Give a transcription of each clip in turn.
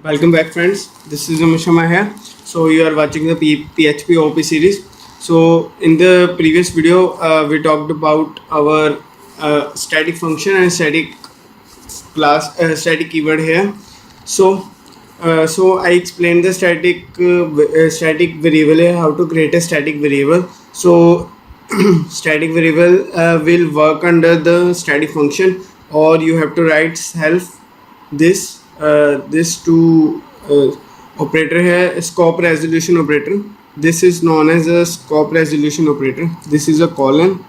Welcome back, friends. This is Umesh Sharma here. So you are watching the PHP OP series. So in the previous video, we talked about our static function and static static keyword here. So I explained the static variable here, how to create a static variable. So static variable will work under the static function, or you have to write self this to operator here, scope resolution operator. This is known as a scope resolution operator. This is a colon,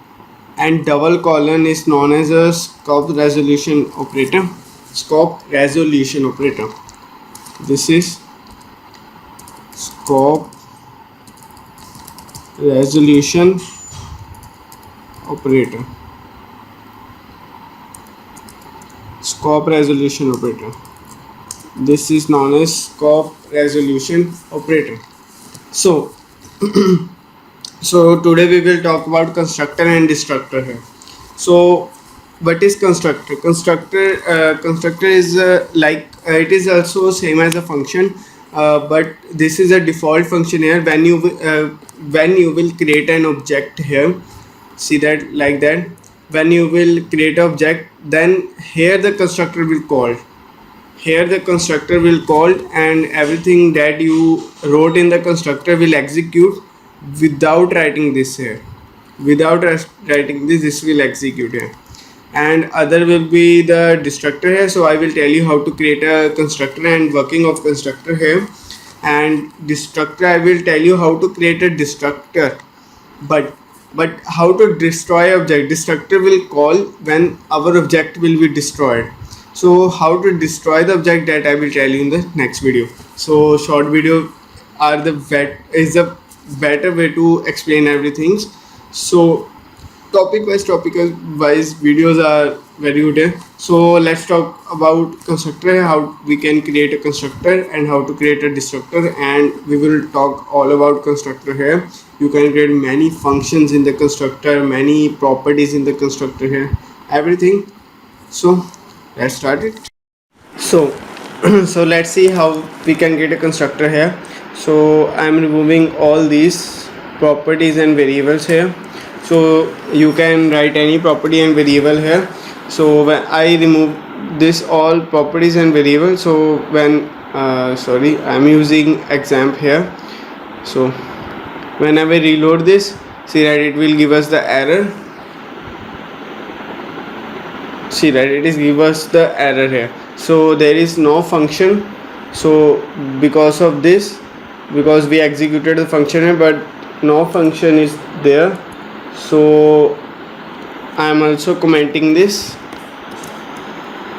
and double colon is known as a scope resolution operator. This is scope resolution operator. This is known as scope resolution operator. So today we will talk about constructor and destructor here. So what is constructor? Constructor is it is also same as a function, but this is a default function here. When you will create an object here, see that like that. When you will create an object, then here the constructor will call. And everything that you wrote in the constructor will execute without writing this here. This will execute here. And other will be the destructor here. So I will tell you how to create a constructor and working of constructor here. And destructor, I will tell you how to create a destructor, but how to destroy object. Destructor will call when our object will be destroyed. So how to destroy the object, that I will tell you in the next video. So short video is the better way to explain everything. So topic wise videos are very good here. So let's talk about constructor, how we can create a constructor and how to create a destructor, and we will talk all about constructor here. You can create many functions in the constructor, many properties in the constructor here, everything. So let's start it. So so let's see how we can get a constructor here. So I'm removing all these properties and variables here. So you can write any property and variable here. So when I remove this all properties and variables, so when I'm using example here. So whenever I reload this, see that it will give us the error. See that it is give us the error here. So there is no function. So because of this, because we executed the function here, but no function is there. So I am also commenting this.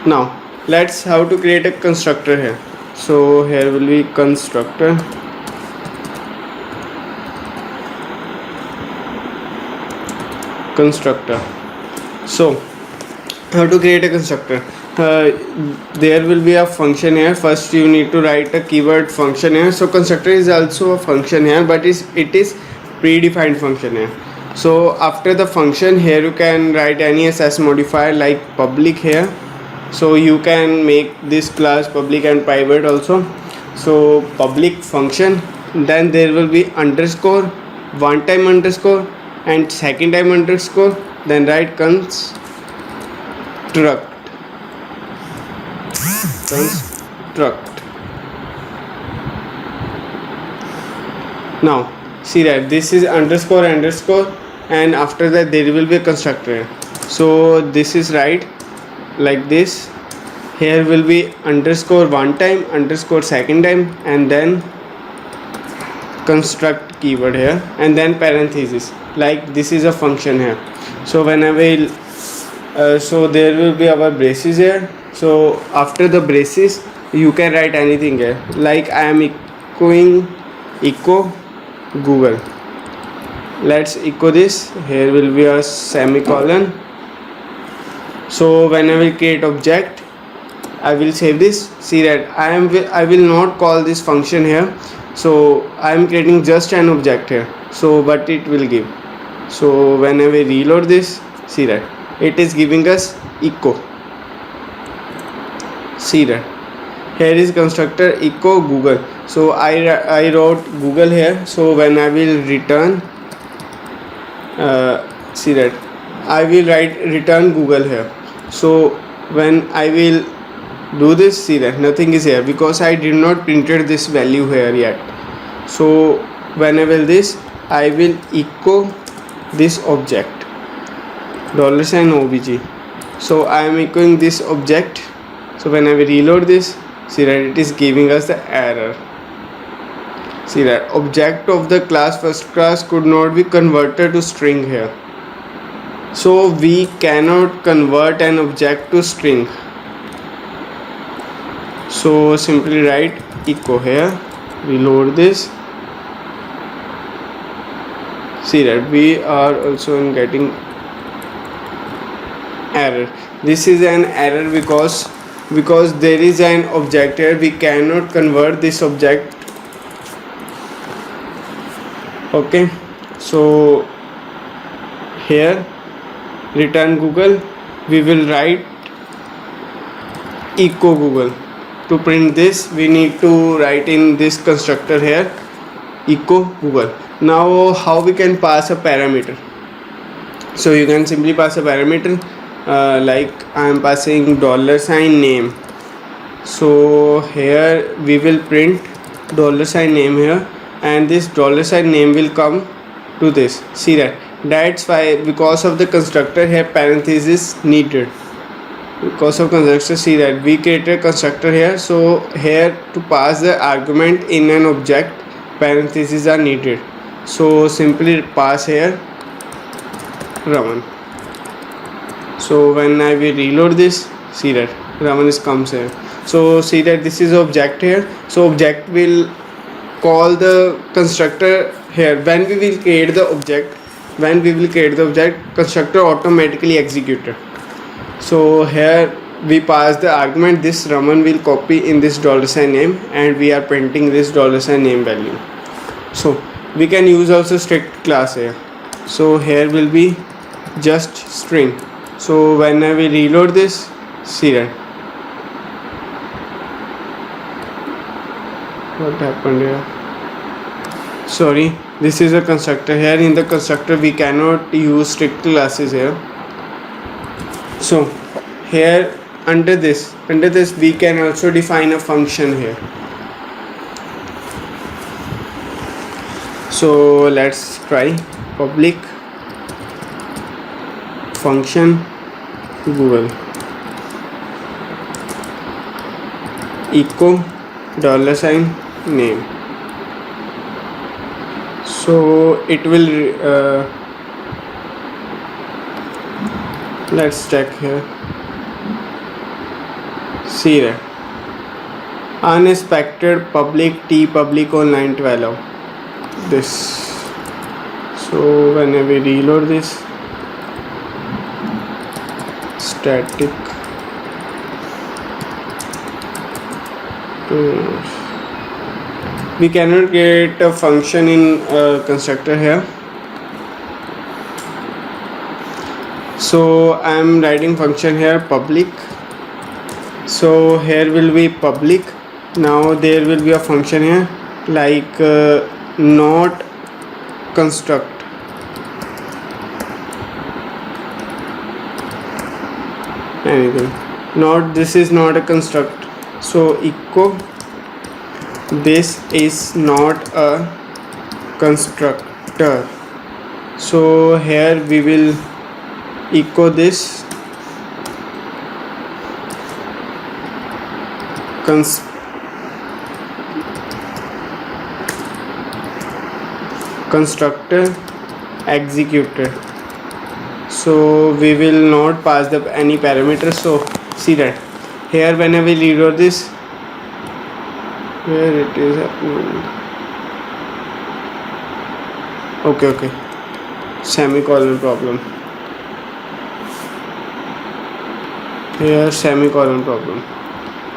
Now let's how to create a constructor here. So here will be constructor. So how to create a constructor? There will be a function here. First you need to write a keyword function here. So constructor is also a function here, but it is predefined function here. So after the function here, you can write any SS modifier like public here. So you can make this class public and private also. So public function, then there will be underscore, one time underscore and second time underscore, then write construct. Now see that this is underscore, and after that there will be a constructor. So this is right like this. Here will be underscore one time, underscore second time, and then construct keyword here, and then parenthesis, like this is a function here. So whenever so there will be our braces here. So after the braces you can write anything here, like I am echo Google. Let's echo this. Here will be a semicolon. So when I will create object, I will save this. See that I will not call this function here. So I am creating just an object here. So but it will give. So when I will reload this, see that it is giving us echo. See that here is constructor echo Google. So I wrote Google here. So when I will return, see that I will write return Google here. So when I will do this, see that nothing is here because I did not printed this value here yet. So when I will this, I will echo this object $obj. So I am echoing this object. So when I will reload this, see that it is giving us the error. See that object of the class first class could not be converted to string here. So we cannot convert an object to string. So simply write echo here, reload this. See that we are also getting error. This is an error because there is an object here. We cannot convert this object. Okay, so here return Google, we will write echo Google. To print this, we need to write in this constructor here echo Google. Now how we can pass a parameter? So you can simply pass a parameter like I am passing $name. So here we will print $name here, and this $name will come to this. See that, that's why because of the constructor here parenthesis needed. Because of constructor, see that we created a constructor here. So here to pass the argument in an object, parentheses are needed. So simply pass here Raman. So when I will reload this, see that Raman is comes here. So see that this is object here. So object will call the constructor here. When we will create the object, constructor automatically executed. So here we pass the argument, this Raman will copy in this $name, and we are printing this $name value. So we can use also strict class here. So here will be just string. So when I will reload this, see that what happened here. Sorry, this is a constructor. Here in the constructor we cannot use strict classes here. So here under this we can also define a function here. So let's try public function Google echo $name. So it will let's check here. See that unexpected public t public on line 12 this. So when we reload this, static we cannot get a function in constructor here. So I am writing function here public. So here will be public. Now there will be a function here like not construct. Anything. Not, this is not a construct. So echo this is not a constructor. So here we will echo this constructor executed. So we will not pass the any parameters. So see that here when I will reload this, where it is happening. Okay, semicolon problem here, semicolon problem.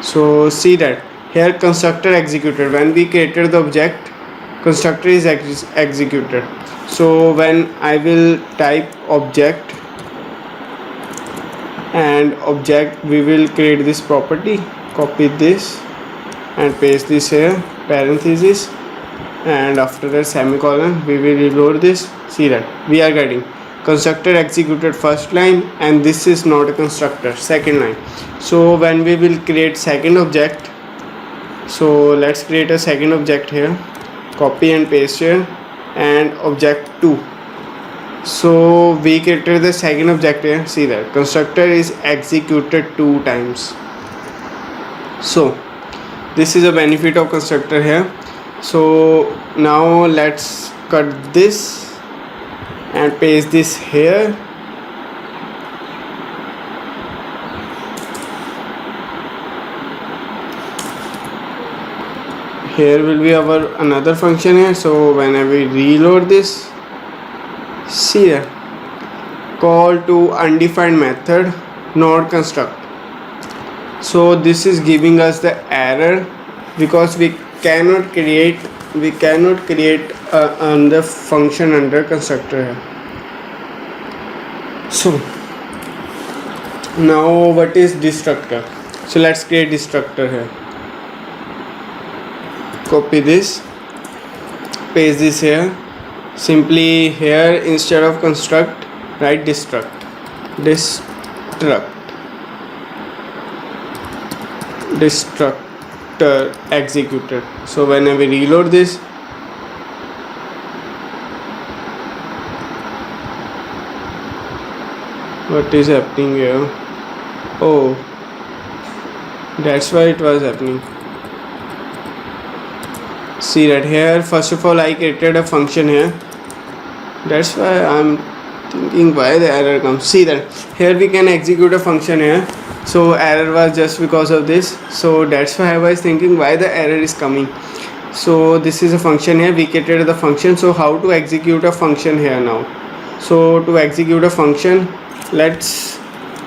So see that here constructor executed. When we created the object, constructor is executed. So when I will type object and object, we will create this property, copy this and paste this here, parenthesis, and after that semicolon. We will reload this. See that we are getting constructor executed first line, and this is not a constructor, second line. So when we will create second object, so let's create a second object here, copy and paste here, and object 2. So we created the second object here. See that constructor is executed 2 times. So this is a benefit of constructor here. So now let's cut this and paste this here. Here will be our another function here. So whenever we reload this, see here, call to undefined method not construct. So this is giving us the error because we cannot create another function under constructor here. So now what is destructor? So let's create destructor here. Copy this, paste this here. Simply here instead of construct, write destruct destructor executed. So whenever we reload this, what is happening here? Oh, that's why it was happening. See that here, first of all I created a function here, that's why I'm thinking why the error comes. See that here we can execute a function here, so error was just because of this. So that's why I was thinking why the error is coming. So this is a function here, we created the function. So how to execute a function here now? So to execute a function, let's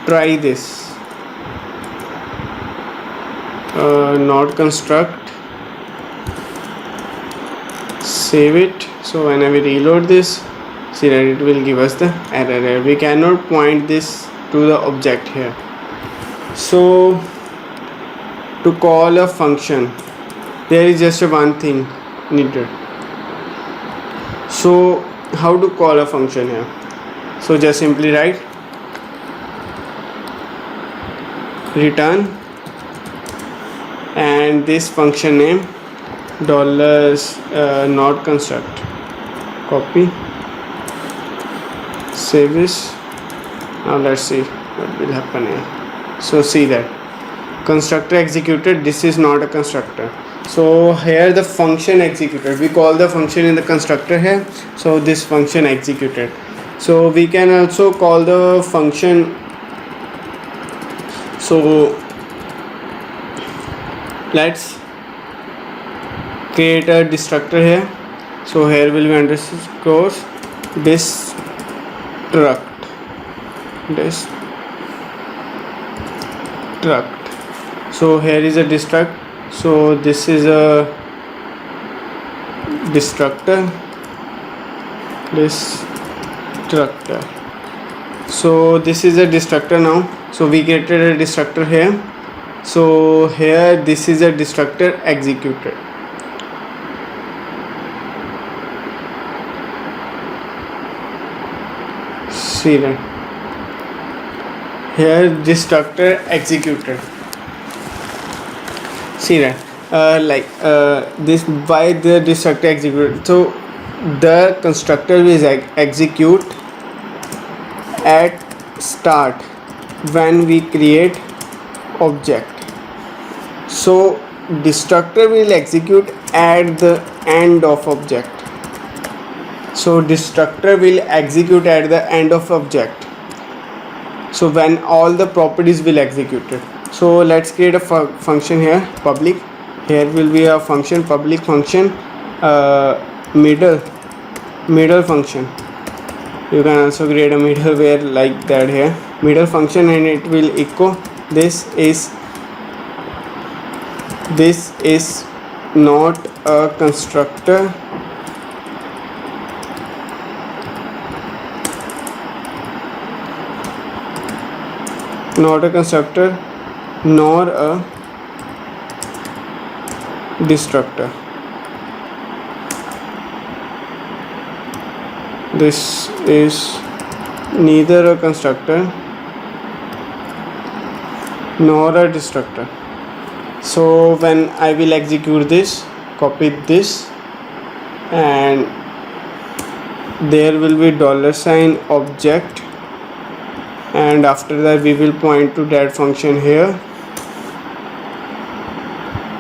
try this, not construct, save it. So whenever we reload this, see that it will give us the error here. We cannot point this to the object here. So to call a function, there is just one thing needed. So how to call a function here? So just simply write return and this function name dollars not construct, copy, save this. Now let's see what will happen here. So see that constructor executed, this is not a constructor. So here the function executed, we call the function in the constructor here, so this function executed. So we can also call the function. So let's create a destructor here. So here will be underscore destruct. So here is a destruct. So this is a destructor. So this is a destructor now. So we created a destructor here. So here this is a destructor executed. See that here destructor executed. See that this by the destructor executed. So the constructor will execute at start when we create object. So destructor will execute at the end of object. So destructor will execute at the end of object. So when all the properties will executed. So let's create a function here, public. Here will be a function, public function, middle function. You can also create a middleware like that here, middle function, and it will echo this is not a constructor, nor a destructor. This is neither a constructor nor a destructor. So when I will execute this, copy this, and there will be $object, and after that we will point to that function here.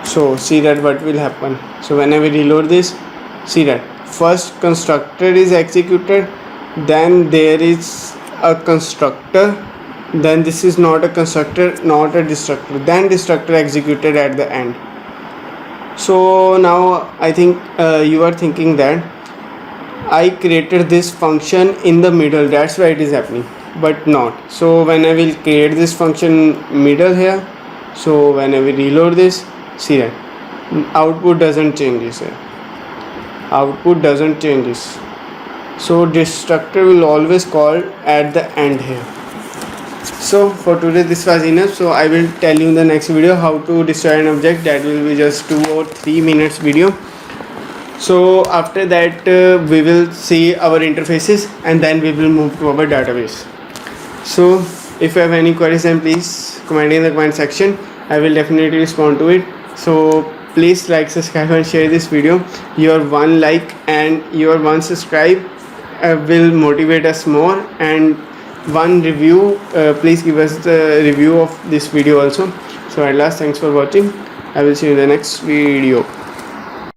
So see that what will happen. So when I will reload this, see that first constructor is executed, then there is a constructor, then this is not a constructor, not a destructor, then destructor executed at the end. So now I think you are thinking that I created this function in the middle, that's why it is happening, but not. So when I will create this function middle here, so when I will reload this, see that output doesn't changes here, output doesn't changes. So destructor will always call at the end here. So for today this was enough. So I will tell you in the next video how to destroy an object. That will be just 2 or 3 minutes video. So after that we will see our interfaces, and then we will move to our database. So if you have any queries, then please comment in the comment section. I will definitely respond to it. So please like, subscribe and share this video. Your one like and your one subscribe will motivate us more, and one review, please give us the review of this video also. So at last, thanks for watching. I will see you in the next video.